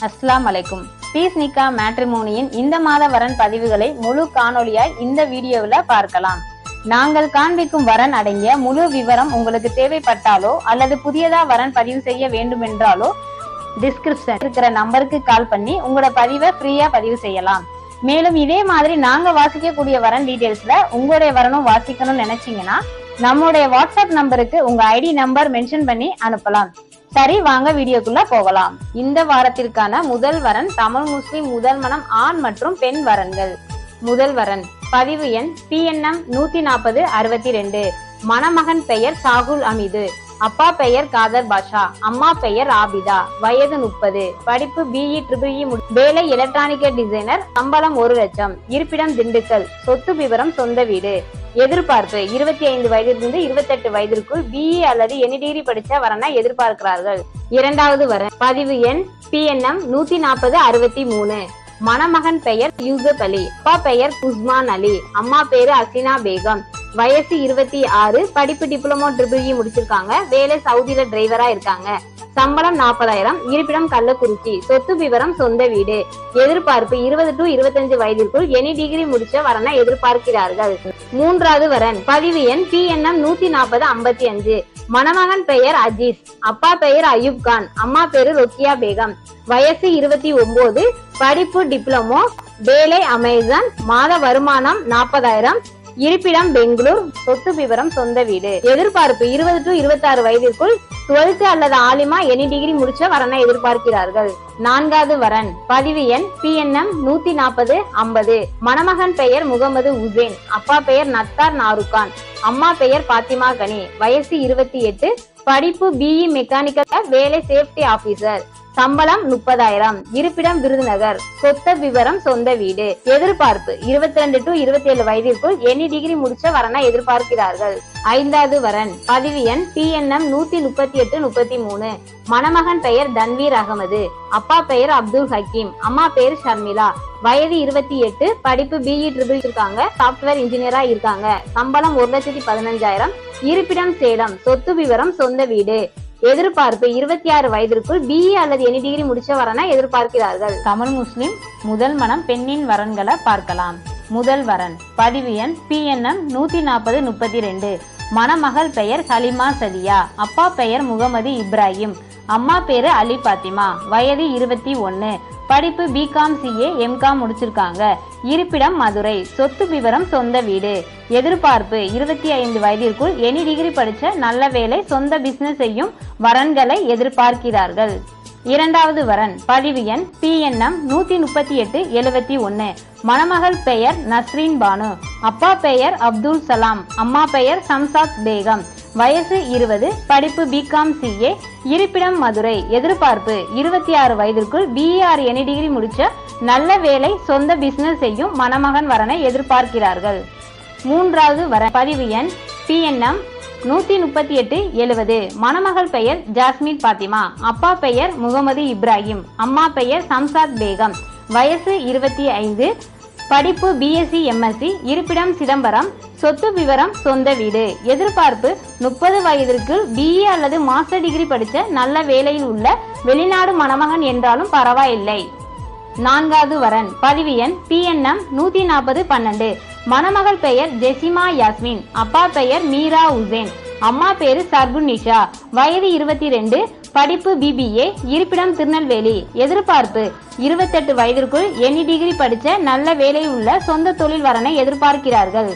அஸ்ஸலாமு அலைக்கும். பீஸ் நிக்கா மேட்ரிமோனியின் இந்த மாத வரன் பதிவுகளை முழு காணொலியாய் இந்த வீடியோவில் பார்க்கலாம். நாங்கள் காண்பிக்கும் வரன் அடங்கிய முழு விவரம் உங்களுக்கு தேவைப்பட்டாலோ அல்லது புதியதா வரன் பதிவு செய்ய வேண்டுமென்றாலோ டிஸ்கிரிப்ஷன் இருக்கிற நம்பருக்கு கால் பண்ணி உங்களோட பதிவை ஃப்ரீயா பதிவு செய்யலாம். மேலும் இதே மாதிரி நாங்க வாசிக்கக்கூடிய வரன் டீடைல்ஸ்ல உங்களுடைய வரனும் வாசிக்கணும்னு நினைச்சீங்கன்னா நம்முடைய வாட்ஸ்அப் நம்பருக்கு உங்க ஐடி நம்பர் மென்ஷன் பண்ணி அனுப்பலாம். சரி, வாங்க வீடியோக்குள்ள போகலாம். இந்த வாரத்திற்கான முதல் வரன் தமிழ் முஸ்லிம் முதல் மனம் ஆண் மற்றும் பெண் வரன்கள். முதல் வரன் பதிவு எண் PNM 14062. மணமகன் பெயர் சாகுல் அமீது, அப்பா பெயர் காதர் பாஷா, அம்மா பெயர் ஆபிதா, வயது 30, படிப்பு BE EEE, வேலை எலக்ட்ரானிக்கல் டிசைனர், சம்பளம் 1 லட்சம், இருப்பிடம் திண்டுக்கல், சொத்து விவரம் சொந்த வீடு. எதிர்பார்ப்பு 25 வயதிலிருந்து 28 வயதிற்குள் BE அல்லது எனி டிகிரி படிச்ச வரனை எதிர்பார்க்கிறார்கள். இரண்டாவது வரன் பதிவு எண் PNM 14063. மணமகன் பெயர் யூசுப் அலி, அப்பா பெயர் உஸ்மான் அலி, அம்மா பேரு அசினா பேகம், வயசு 26, படிப்பு டிப்ளமோ EEE முடிச்சிருக்காங்க, வேலை சவுதியில டிரைவரா இருக்காங்க, சம்பளம் 40,000, இருப்பிடம் கள்ளக்குறிச்சி, சொத்து விவரம் சொந்த வீடு. எதிர்பார்ப்பு 20 to 25 வயதிற்குள் எனி டிகிரி முடிச்ச வரனை எதிர்பார்க்கிறார்கள். மூன்றாவது வரன் பதிவு எண் PNM 14055. மணமகன் பெயர் அஜீஸ், அப்பா பெயர் அயூப் கான், அம்மா பேரு ரொக்கியா பேகம், வயசு 29, படிப்பு டிப்ளமோ, வேலை அமேசான், மாத வருமானம் 40,000, இருப்பிடம் பெங்களூர், சொத்து விவரம் சொந்த வீடு. எதிர்பார்ப்பு 20 to 26 வயதிற்குள் 12th அல்லது ஆலிமா எனி டிகிரி முடிச்ச வரனை எதிர்பார்க்கிறார்கள். நான்காவது வரன் பதிவு எண் PNM 14050. மணமகன் பெயர் முகமது உசேன், அப்பா பெயர் நத்தார் நாருகான், அம்மா பெயர் பாத்திமா கனி, வயசு 28, படிப்பு BE மெக்கானிக்கல், வேலை சேஃப்டி ஆபீசர், சம்பளம் 30,000, இருப்பிடம் விருதுநகர், சொத்த விவரம் சொந்த வீடு. எதிர்பார்ப்பு 22 to 27 வயதிற்குள் எனி டிகிரி முடிச்ச வரனை எதிர்பார்க்கிறார்கள். ஐந்தாவது வரன் பதிவு எண் PNM 13833. மணமகன் பெயர் தன்வீர் அகமது, அப்பா பெயர் அப்துல் ஹக்கீம், அம்மா பெயர் ஷர்மிளா, வயது 28, படிப்பு BE EEE இருக்காங்க, சாப்ட்வேர் இன்ஜினியரா இருக்காங்க, சம்பளம் 1,15,000, இருப்பிடம் சேலம், சொத்து விவரம் சொந்த வீடு. எதிர்பார்ப்பு 26 வயதிற்குள் BE அல்லது எனி டிகிரி முடிச்ச வரனை எதிர்பார்க்கிறார்கள். தமிழ் முஸ்லிம் முதல் மனம் பெண்ணின் வரன்களை பார்க்கலாம். முதல் வரன் பதிவு எண் PNM 14032. மணமகள் பெயர் ஹலிமா சதியா, அப்பா பெயர் முகமது இப்ராஹிம், அம்மா பேரு அலி பாத்திமா, வயது 21, படிப்பு BCom CA MCom முடிச்சிருக்காங்க, இருப்பிடம் மதுரை, சொத்து விவரம் சொந்த வீடு. எதிர்பார்ப்பு 25 வயதிற்குள் எனி டிகிரி படிச்ச நல்ல வேலை சொந்த பிசினஸ் செய்யும் வரன்களை எதிர்பார்க்கிறார்கள். இரண்டாவது வரன் பதிவு எண் PNM 13871. மணமகள் பெயர் நஸ்ரீன் பானு, அப்பா பெயர் அப்துல் சலாம், அம்மா பெயர் சம்சாத் பேகம், வயசு 20, படிப்பு BCom CA, இருப்பிடம் மதுரை. எதிர்பார்ப்பு 26 வயதிற்குள் BE or எனி டிகிரி முடிச்ச நல்ல வேலை சொந்த பிசினஸ் செய்யும் மணமகன் வரனை எதிர்பார்க்கிறார்கள். மூன்றாவது வரன் பதிவு எண் PNM 13870. மணமகள் பெயர் ஜாஸ்மின் பாத்திமா, அப்பா பெயர் முகமது இப்ராஹிம், அம்மா பெயர் சம்சாத் பேகம், வயசு 25, படிப்பு BSc MSc, இருப்பிடம் சிதம்பரம், சொத்து விவரம் சொந்த வீடு. எதிர்பார்ப்பு 30 வயதிற்கு BE அல்லது மாஸ்டர் டிகிரி படிச்ச நல்ல வேலையில் உள்ள வெளிநாடு மணமகன் என்றாலும் பரவாயில்லை. நான்காவது வரன் பதிவு எண் PNM 14012. மணமகள் பெயர் ஜெசிமா யாஸ்மின், அப்பா பெயர் மீரா உசேன், அம்மா பேரு சர்புநிஷா, வயது 22, படிப்பு BBA, இருப்பிடம் திருநெல்வேலி. எதிர்பார்ப்பு 28 வயதிற்குள் எனி டிகிரி படிச்ச நல்ல வேலை உள்ள சொந்த தொழில் வரனை எதிர்பார்க்கிறார்கள்.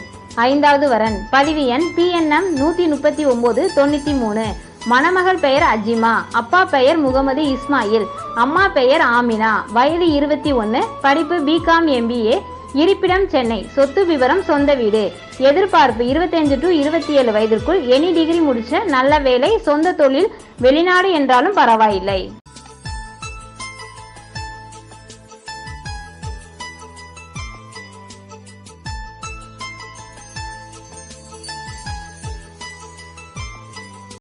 ஐந்தாவது வரன் பதிவு எண் PNM 13993. மணமகள் பெயர் அஜிமா, அப்பா பெயர் முகமது இஸ்மாயில், அம்மா பெயர் ஆமினா, வயது 21, படிப்பு BCom MBA, இருப்பிடம் சென்னை, சொத்து விவரம் சொந்த வீடு. எதிர்பார்ப்பு 25 to 27 வயதிற்குள் எனி டிகிரி முடிச்ச நல்ல வேலை சொந்த தொழில் வெளிநாடு என்றாலும் பரவாயில்லை.